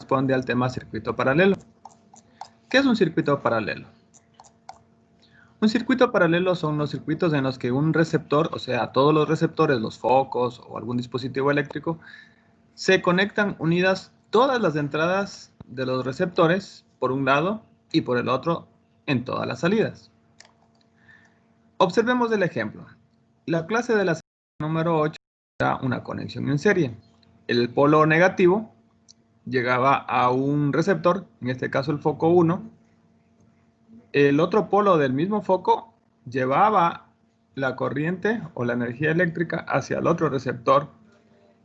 corresponde al tema circuito paralelo. ¿Qué es un circuito paralelo? Un circuito paralelo son los circuitos en los que un receptor, o sea, todos los receptores, los focos o algún dispositivo eléctrico, se conectan unidas todas las entradas de los receptores por un lado y por el otro en todas las salidas. Observemos el ejemplo. La clase de la número 8 era una conexión en serie. El polo negativo llegaba a un receptor, en este caso el foco 1. El otro polo del mismo foco llevaba la corriente o la energía eléctrica hacia el otro receptor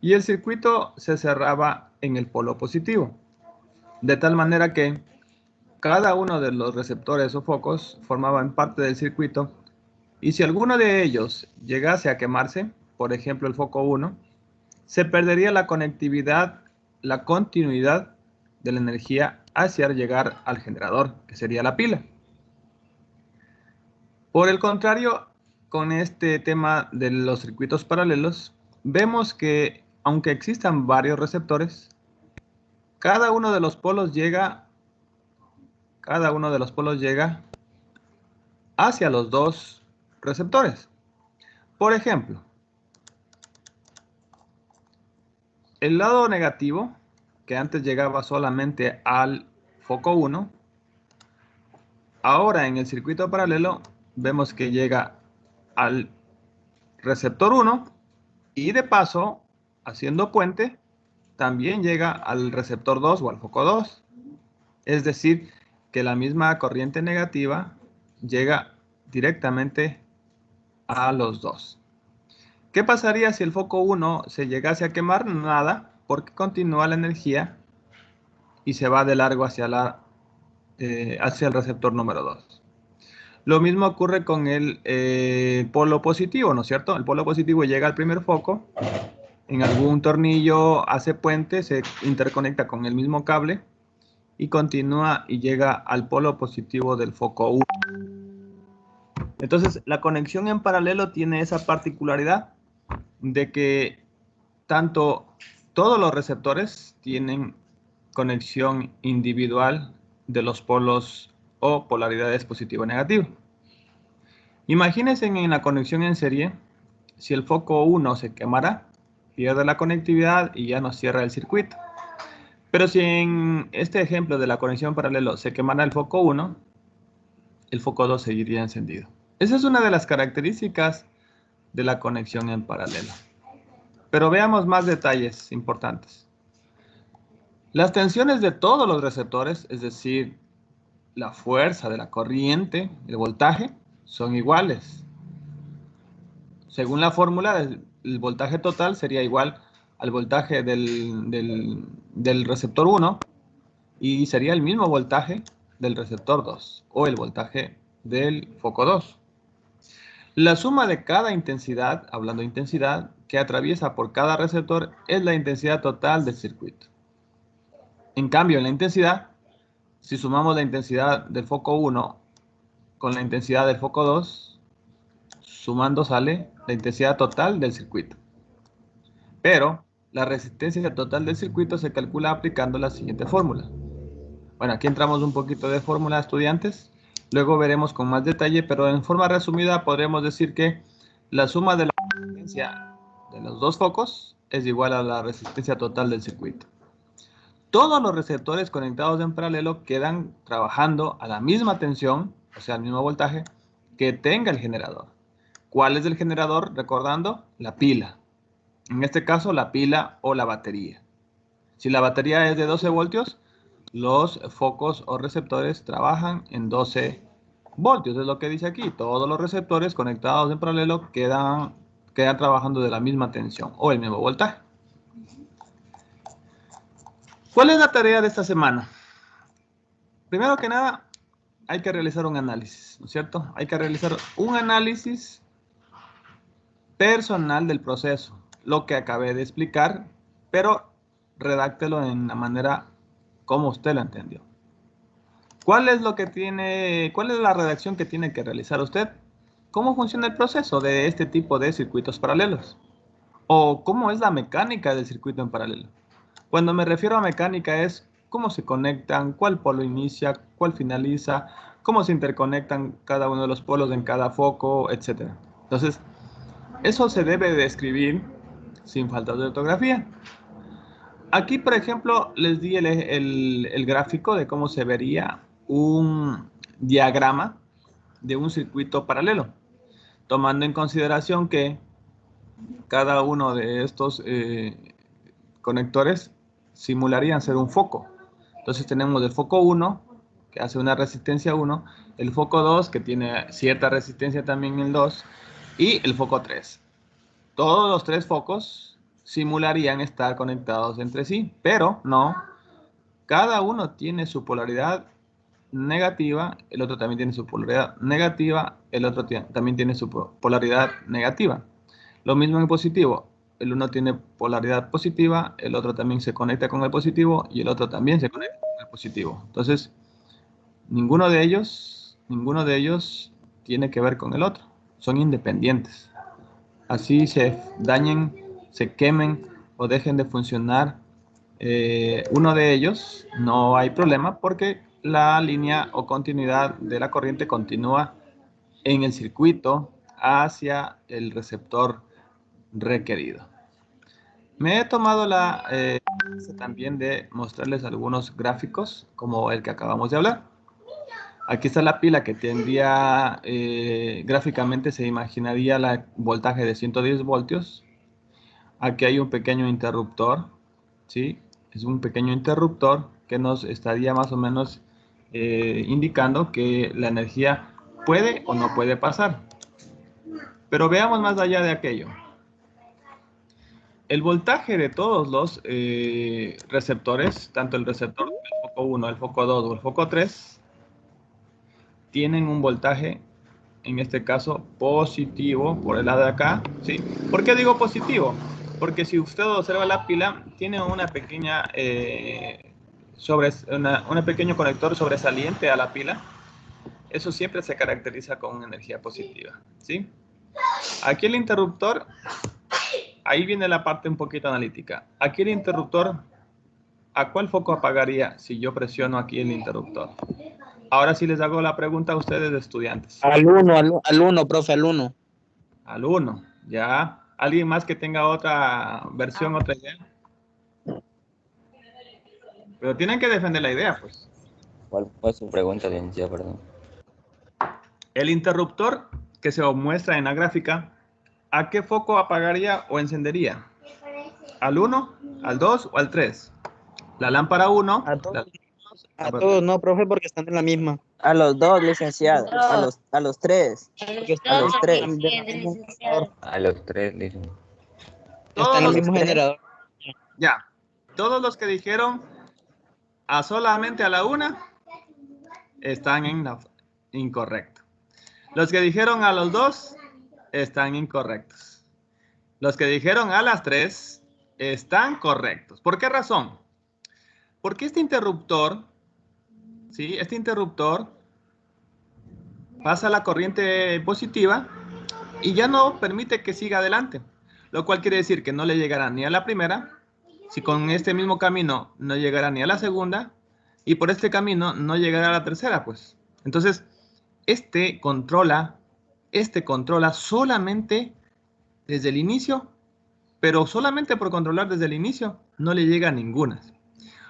y el circuito se cerraba en el polo positivo. De tal manera que cada uno de los receptores o focos formaban parte del circuito y si alguno de ellos llegase a quemarse, por ejemplo el foco 1, se perdería la conectividad, la continuidad de la energía hacia llegar al generador, que sería la pila. Por el contrario, con este tema de los circuitos paralelos, vemos que aunque existan varios receptores, cada uno de los polos llega hacia los dos receptores. Por ejemplo, el lado negativo, que antes llegaba solamente al foco 1, ahora en el circuito paralelo vemos que llega al receptor 1 y de paso, haciendo puente, también llega al receptor 2 o al foco 2. Es decir, que la misma corriente negativa llega directamente a los dos. ¿Qué pasaría si el foco 1 se llegase a quemar? Nada, porque continúa la energía y se va de largo hacia el receptor número 2. Lo mismo ocurre con el polo positivo, ¿no es cierto? El polo positivo llega al primer foco, en algún tornillo hace puente, se interconecta con el mismo cable y continúa y llega al polo positivo del foco 1. Entonces, la conexión en paralelo tiene esa particularidad de que tanto todos los receptores tienen conexión individual de los polos o polaridades positivo y negativo. Imagínense en la conexión en serie, si el foco 1 se quemara, pierde la conectividad y ya nos cierra el circuito. Pero si en este ejemplo de la conexión paralelo se quemara el foco 1, el foco 2 seguiría encendido. Esa es una de las características de la conexión en paralelo. Pero veamos más detalles importantes. Las tensiones de todos los receptores, es decir, la fuerza de la corriente, el voltaje, son iguales. Según la fórmula, el voltaje total sería igual al voltaje del receptor 1 y sería el mismo voltaje del receptor 2 o el voltaje del foco 2. La suma de cada intensidad, hablando de intensidad, que atraviesa por cada receptor es la intensidad total del circuito. En cambio, en la intensidad, si sumamos la intensidad del foco 1 con la intensidad del foco 2, sumando sale la intensidad total del circuito. Pero la resistencia total del circuito se calcula aplicando la siguiente fórmula. Bueno, aquí entramos un poquito de fórmula, estudiantes. Luego veremos con más detalle, pero en forma resumida podremos decir que la suma de la resistencia de los dos focos es igual a la resistencia total del circuito. Todos los receptores conectados en paralelo quedan trabajando a la misma tensión, o sea, al mismo voltaje, que tenga el generador. ¿Cuál es el generador? Recordando, la pila. En este caso, la pila o la batería. Si la batería es de 12 voltios, los focos o receptores trabajan en 12 voltios. Es lo que dice aquí. Todos los receptores conectados en paralelo quedan trabajando de la misma tensión o el mismo voltaje. ¿Cuál es la tarea de esta semana? Primero que nada, hay que realizar un análisis, ¿no es cierto? Hay que realizar un análisis personal del proceso, lo que acabé de explicar, pero redáctelo en la manera como usted lo entendió. ¿Cuál es la redacción que tiene que realizar usted? ¿Cómo funciona el proceso de este tipo de circuitos paralelos? ¿O cómo es la mecánica del circuito en paralelo? Cuando me refiero a mecánica es cómo se conectan, cuál polo inicia, cuál finaliza, cómo se interconectan cada uno de los polos en cada foco, etc. Entonces, eso se debe de escribir sin falta de ortografía. Aquí, por ejemplo, les di el gráfico de cómo se vería un diagrama de un circuito paralelo, tomando en consideración que cada uno de estos conectores simularían ser un foco. Entonces tenemos el foco 1, que hace una resistencia 1, el foco 2, que tiene cierta resistencia también el 2, y el foco 3. Todos los tres focos simularían estar conectados entre sí, pero no. Cada uno tiene su polaridad negativa, el otro también tiene su polaridad negativa, el otro también tiene su polaridad negativa. Lo mismo en el positivo. El uno tiene polaridad positiva, el otro también se conecta con el positivo y el otro también se conecta con el positivo. Entonces, ninguno de ellos tiene que ver con el otro. Son independientes. Así se dañen, se quemen o dejen de funcionar uno de ellos, no hay problema porque la línea o continuidad de la corriente continúa en el circuito hacia el receptor requerido. Me he tomado la también de mostrarles algunos gráficos como el que acabamos de hablar. Aquí está la pila que tendría, gráficamente se imaginaría el voltaje de 110 voltios. Aquí hay un pequeño interruptor, ¿sí? Es un pequeño interruptor que nos estaría más o menos indicando que la energía puede o no puede pasar. Pero veamos más allá de aquello. El voltaje de todos los receptores, tanto el receptor del foco 1, el foco 2 o el foco 3, tienen un voltaje, en este caso, positivo por el lado de acá, ¿sí? ¿Por qué digo positivo? Porque si usted observa la pila, tiene una pequeña, un pequeño conector sobresaliente a la pila. Eso siempre se caracteriza con una energía positiva, ¿sí? Aquí el interruptor, ahí viene la parte un poquito analítica. Aquí el interruptor, ¿a cuál foco apagaría si yo presiono aquí el interruptor? Ahora sí les hago la pregunta a ustedes, estudiantes. Al 1, profe, al 1. Al 1, ya. ¿Alguien más que tenga otra versión, otra idea? Pero tienen que defender la idea, pues. ¿Cuál fue su pregunta, licenciado? Perdón. El interruptor que se muestra en la gráfica, ¿a qué foco apagaría o encendería? ¿Al 1, al 2 o al 3? La lámpara 1. A todos no, profe, porque están en la misma. A los dos, licenciado. A los tres. Porque A los tres. A los tres, licenciado. Están en el mismo generador. Ya. Todos los que dijeron a solamente a la 1 están en la incorrecto. Los que dijeron a los 2 están incorrectos. Los que dijeron a las 3 están correctos. ¿Por qué razón? Porque este interruptor, ¿sí? Este interruptor pasa la corriente positiva y ya no permite que siga adelante. Lo cual quiere decir que no le llegará ni a la primera, si con este mismo camino no llegará ni a la segunda, y por este camino no llegará a la tercera, pues. Entonces, este controla solamente desde el inicio, pero solamente por controlar desde el inicio no le llega a ninguna.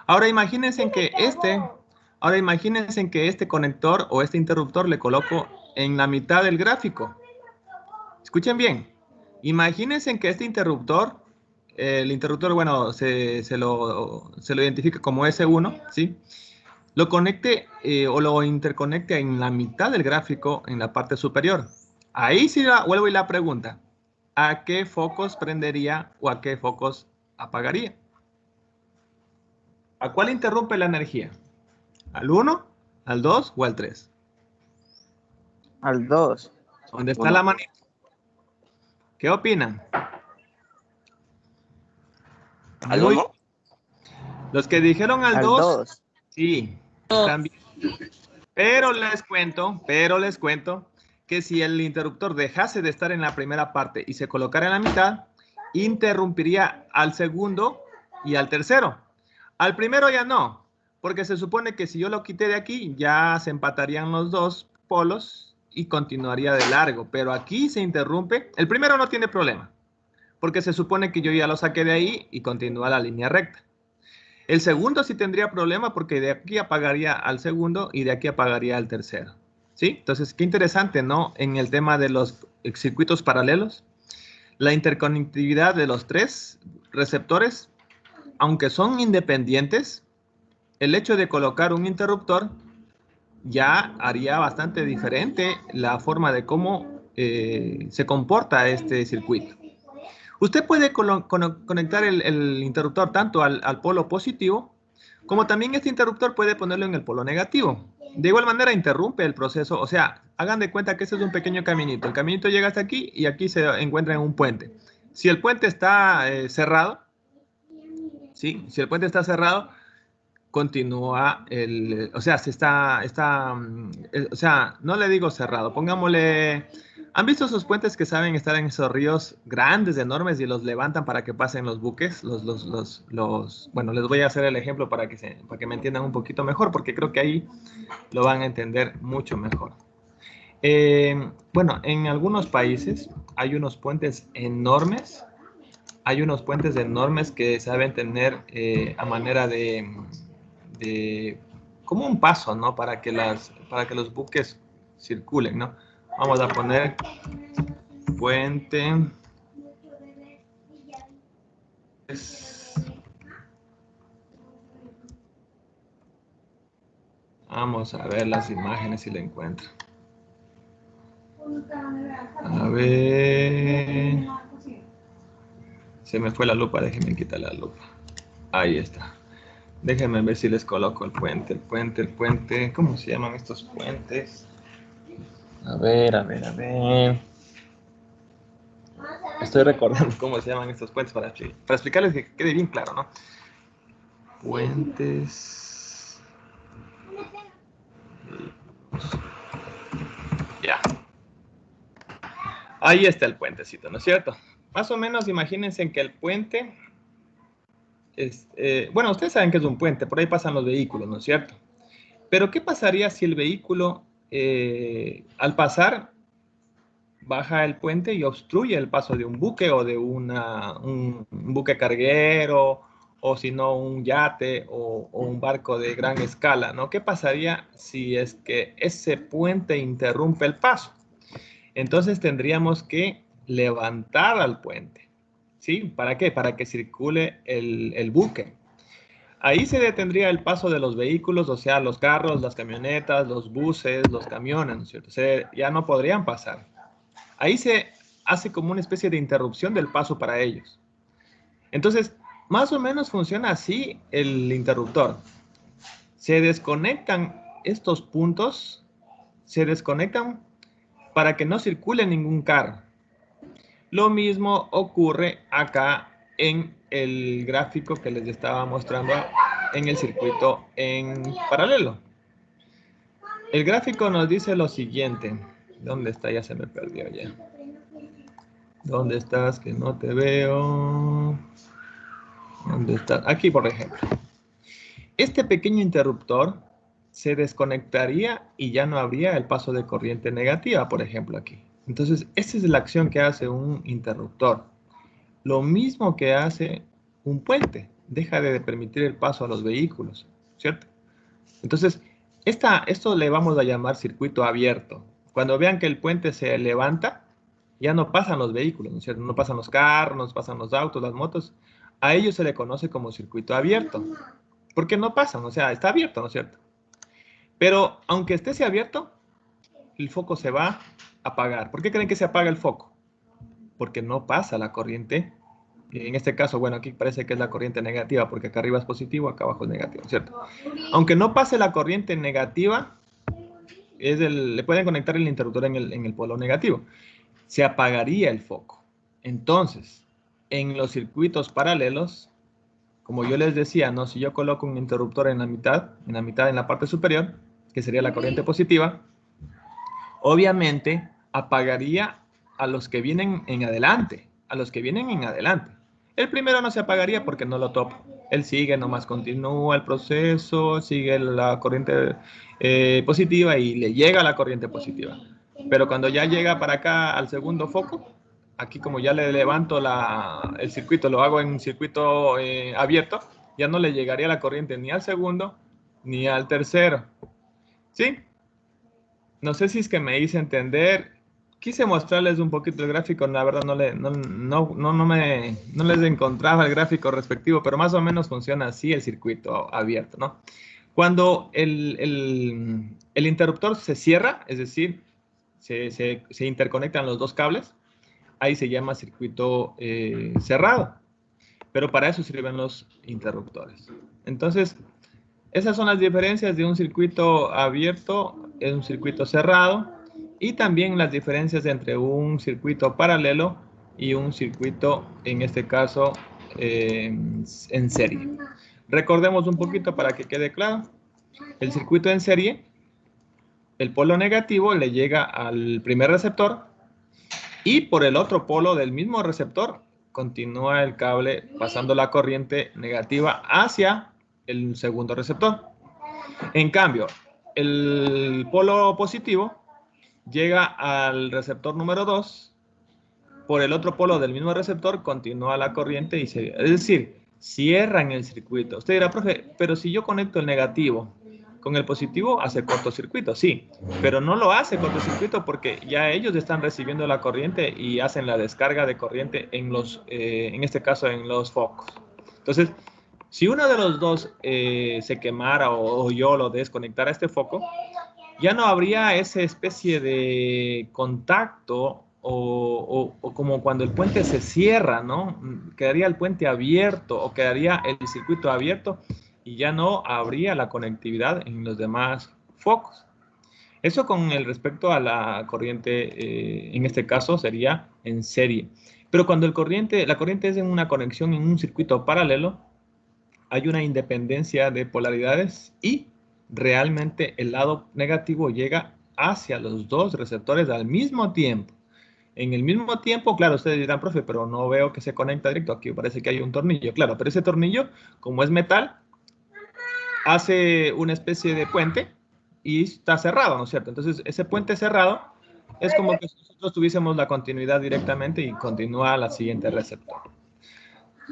Ahora imagínense que este conector o este interruptor le coloco en la mitad del gráfico. Escuchen bien. Imagínense que este interruptor, el interruptor, bueno, se lo identifica como S1, ¿sí? Lo conecte o lo interconecte en la mitad del gráfico, en la parte superior. Ahí sí vuelvo y la pregunta. ¿A qué focos prendería o a qué focos apagaría? ¿A cuál interrumpe la energía? ¿Al 1, al 2 o al 3? Al 2. ¿Dónde está la manita? ¿Qué opinan? ¿Al 1? Los que dijeron al 2, sí, también. Pero les cuento que si el interruptor dejase de estar en la primera parte y se colocara en la mitad, interrumpiría al segundo y al tercero. Al primero ya no, Porque se supone que si yo lo quité de aquí, ya se empatarían los dos polos y continuaría de largo. Pero aquí se interrumpe. El primero no tiene problema, porque se supone que yo ya lo saqué de ahí y continúa la línea recta. El segundo sí tendría problema porque de aquí apagaría al segundo y de aquí apagaría al tercero. ¿Sí? Entonces, qué interesante, ¿no? En el tema de los circuitos paralelos, la interconectividad de los tres receptores, aunque son independientes, el hecho de colocar un interruptor ya haría bastante diferente la forma de cómo se comporta este circuito. Usted puede conectar el interruptor tanto al polo positivo, como también este interruptor puede ponerlo en el polo negativo. De igual manera interrumpe el proceso, o sea, hagan de cuenta que este es un pequeño caminito. El caminito llega hasta aquí y aquí se encuentra en un puente. Si el puente está cerrado, ¿sí? Si el puente está cerrado, continúa o sea, o sea, no le digo cerrado, pongámosle, ¿han visto esos puentes que saben estar en esos ríos grandes, enormes y los levantan para que pasen los buques? Bueno, les voy a hacer el ejemplo para que me entiendan un poquito mejor, porque creo que ahí lo van a entender mucho mejor. Bueno, en algunos países hay unos puentes enormes, que saben tener a manera de como un paso, ¿no? Para que los buques circulen, ¿no? Vamos a poner puente. Vamos a ver las imágenes si la encuentro. A ver. Se me fue la lupa, déjenme quitar la lupa. Ahí está. Déjenme ver si les coloco el puente. ¿Cómo se llaman estos puentes? A ver. Estoy recordando cómo se llaman estos puentes para explicarles que quede bien claro, ¿no? Puentes. Ya. Ahí está el puentecito, ¿no es cierto? Más o menos imagínense que el puente... bueno, ustedes saben que es un puente, por ahí pasan los vehículos, ¿no es cierto? Pero ¿qué pasaría si el vehículo, al pasar, baja el puente y obstruye el paso de un buque o de un buque carguero, o si no, un yate o un barco de gran escala, ¿no? ¿Qué pasaría si es que ese puente interrumpe el paso? Entonces tendríamos que levantar al puente. ¿Sí? ¿Para qué? Para que circule el buque. Ahí se detendría el paso de los vehículos, o sea, los carros, las camionetas, los buses, los camiones, ¿no es cierto? Ya no podrían pasar. Ahí se hace como una especie de interrupción del paso para ellos. Entonces, más o menos funciona así el interruptor. Se desconectan estos puntos, para que no circule ningún carro. Lo mismo ocurre acá en el gráfico que les estaba mostrando en el circuito en paralelo. El gráfico nos dice lo siguiente. ¿Dónde está? Ya se me perdió ya. ¿Dónde estás? Que no te veo. ¿Dónde estás? Aquí, por ejemplo. Este pequeño interruptor se desconectaría y ya no habría el paso de corriente negativa, por ejemplo, aquí. Entonces, esta es la acción que hace un interruptor. Lo mismo que hace un puente. Deja de permitir el paso a los vehículos, ¿cierto? Entonces, esto le vamos a llamar circuito abierto. Cuando vean que el puente se levanta, ya no pasan los vehículos, ¿no es cierto? No pasan los carros, no pasan los autos, las motos. A ellos se le conoce como circuito abierto. Porque no pasan, o sea, está abierto, ¿no es cierto? Pero aunque esté abierto, el foco se va a apagar. ¿Por qué creen que se apaga el foco? Porque no pasa la corriente. En este caso, bueno, aquí parece que es la corriente negativa, porque acá arriba es positivo, acá abajo es negativo, ¿cierto? Aunque no pase la corriente negativa, le pueden conectar el interruptor en el polo negativo. Se apagaría el foco. Entonces, en los circuitos paralelos, como yo les decía, ¿no? Si yo coloco un interruptor en la parte superior, que sería la corriente positiva, obviamente apagaría a los que vienen en adelante. El primero no se apagaría porque no lo topo. Él sigue, nomás continúa el proceso, sigue la corriente positiva y le llega la corriente positiva. Pero cuando ya llega para acá al segundo foco, aquí como ya le levanto el circuito, lo hago en un circuito abierto, ya no le llegaría la corriente ni al segundo ni al tercero. ¿Sí? No sé si es que me hice entender. Quise mostrarles un poquito el gráfico, la verdad no les encontraba el gráfico respectivo, pero más o menos funciona así el circuito abierto, ¿no? Cuando el interruptor se cierra, es decir, se interconectan los dos cables, ahí se llama circuito cerrado, pero para eso sirven los interruptores. Entonces, esas son las diferencias de un circuito abierto y un circuito cerrado, y también las diferencias entre un circuito paralelo y un circuito, en este caso, en serie. Recordemos un poquito para que quede claro. El circuito en serie, el polo negativo le llega al primer receptor y por el otro polo del mismo receptor continúa el cable pasando la corriente negativa hacia el segundo receptor. En cambio, el polo positivo llega al receptor número 2, por el otro polo del mismo receptor continúa la corriente y se... Es decir, cierran el circuito. Usted dirá, profe, pero si yo conecto el negativo con el positivo, hace cortocircuito, sí, pero no lo hace cortocircuito porque ya ellos están recibiendo la corriente y hacen la descarga de corriente en este caso, en los focos. Entonces, si uno de los dos se quemara o yo lo desconectara este foco, ya no habría esa especie de contacto o como cuando el puente se cierra, ¿no? Quedaría el puente abierto o quedaría el circuito abierto y ya no habría la conectividad en los demás focos. Eso con el respecto a la corriente, en este caso sería en serie. Pero cuando la corriente es en una conexión en un circuito paralelo, hay una independencia de polaridades y realmente el lado negativo llega hacia los dos receptores al mismo tiempo. En el mismo tiempo, claro, ustedes dirán, profe, pero no veo que se conecta directo. Aquí parece que hay un tornillo. Claro, pero ese tornillo, como es metal, hace una especie de puente y está cerrado, ¿no es cierto? Entonces, ese puente cerrado es como que nosotros tuviésemos la continuidad directamente y continúa a la siguiente receptor.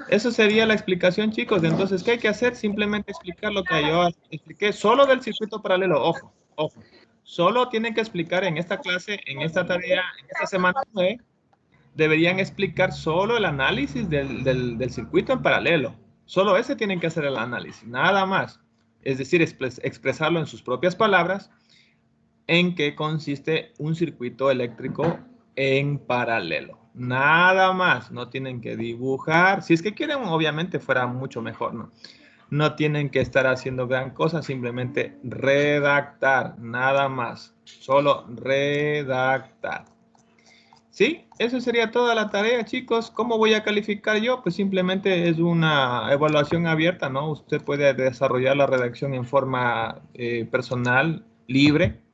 Eso sería la explicación, chicos. Entonces, ¿qué hay que hacer? Simplemente explicar lo que yo expliqué solo del circuito paralelo. Ojo, ojo. Solo tienen que explicar en esta clase, en esta tarea, en esta semana 9, deberían explicar solo el análisis del circuito en paralelo. Solo ese tienen que hacer el análisis, nada más. Es decir, expresarlo en sus propias palabras en qué consiste un circuito eléctrico en paralelo. Nada más, no tienen que dibujar. Si es que quieren, obviamente fuera mucho mejor, ¿no? No tienen que estar haciendo gran cosa, simplemente redactar, nada más. Solo redactar. ¿Sí? Eso sería toda la tarea, chicos. ¿Cómo voy a calificar yo? Pues simplemente es una evaluación abierta, ¿no? Usted puede desarrollar la redacción en forma personal, libre.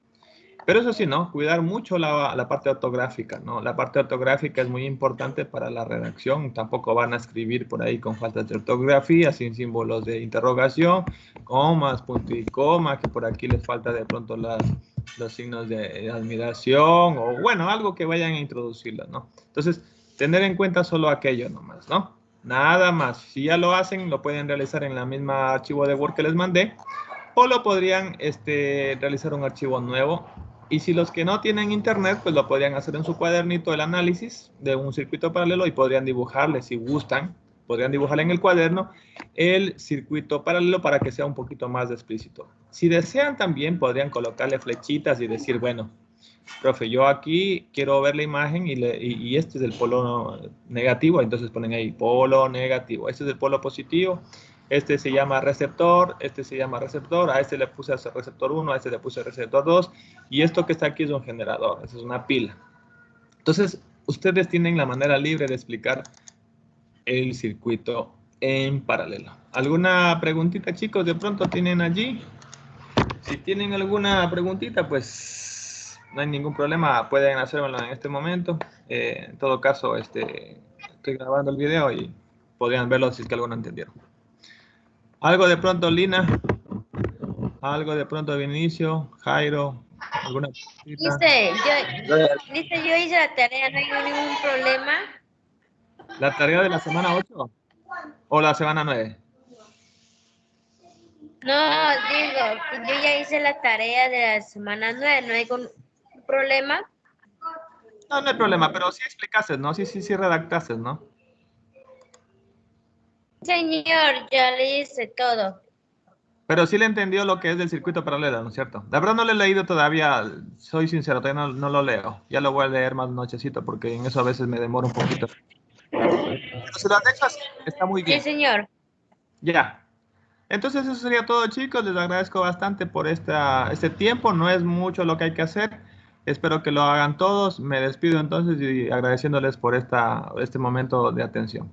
Pero eso sí, ¿no? Cuidar mucho la parte ortográfica, ¿no? La parte ortográfica es muy importante para la redacción. Tampoco van a escribir por ahí con faltas de ortografía, sin símbolos de interrogación, comas, punto y coma, que por aquí les falta de pronto los signos de admiración, o bueno, algo que vayan a introducirlo, ¿no? Entonces, tener en cuenta solo aquello nomás, ¿no? Nada más. Si ya lo hacen, lo pueden realizar en la misma archivo de Word que les mandé, o lo podrían realizar un archivo nuevo. Y si los que no tienen internet, pues lo podrían hacer en su cuadernito el análisis de un circuito paralelo y podrían dibujarle, si gustan, podrían dibujarle en el cuaderno el circuito paralelo para que sea un poquito más explícito. Si desean también podrían colocarle flechitas y decir, bueno, profe, yo aquí quiero ver la imagen y este es el polo negativo, entonces ponen ahí polo negativo, este es el polo positivo. Este se llama receptor, este se llama receptor, a este le puse receptor 1, a este le puse receptor 2, y esto que está aquí es un generador, es una pila. Entonces, ustedes tienen la manera libre de explicar el circuito en paralelo. ¿Alguna preguntita, chicos? De pronto tienen allí. Si tienen alguna preguntita, pues no hay ningún problema, pueden hacérmelo en este momento. En todo caso, estoy grabando el video y podrían verlo si es que alguno entendieron. Algo de pronto, Lina. Algo de pronto, Vinicio, Jairo. ¿Alguna cosita? Dice, yo hice la tarea, no hay ningún problema. ¿La tarea de la semana 8? ¿O la semana 9? No, digo, que yo ya hice la tarea de la semana 9, no hay ningún problema. No, no hay problema, pero sí explicaste, ¿no? Sí redactaste, ¿no? Señor, ya le hice todo. Pero sí le entendió lo que es del circuito paralelo, ¿no es cierto? La verdad no lo he leído todavía, soy sincero, todavía no lo leo. Ya lo voy a leer más nochecito porque en eso a veces me demoro un poquito. Pero si lo anexas, está muy bien. Sí, señor. Ya. Entonces eso sería todo, chicos. Les agradezco bastante por este tiempo. No es mucho lo que hay que hacer. Espero que lo hagan todos. Me despido entonces y agradeciéndoles por este momento de atención.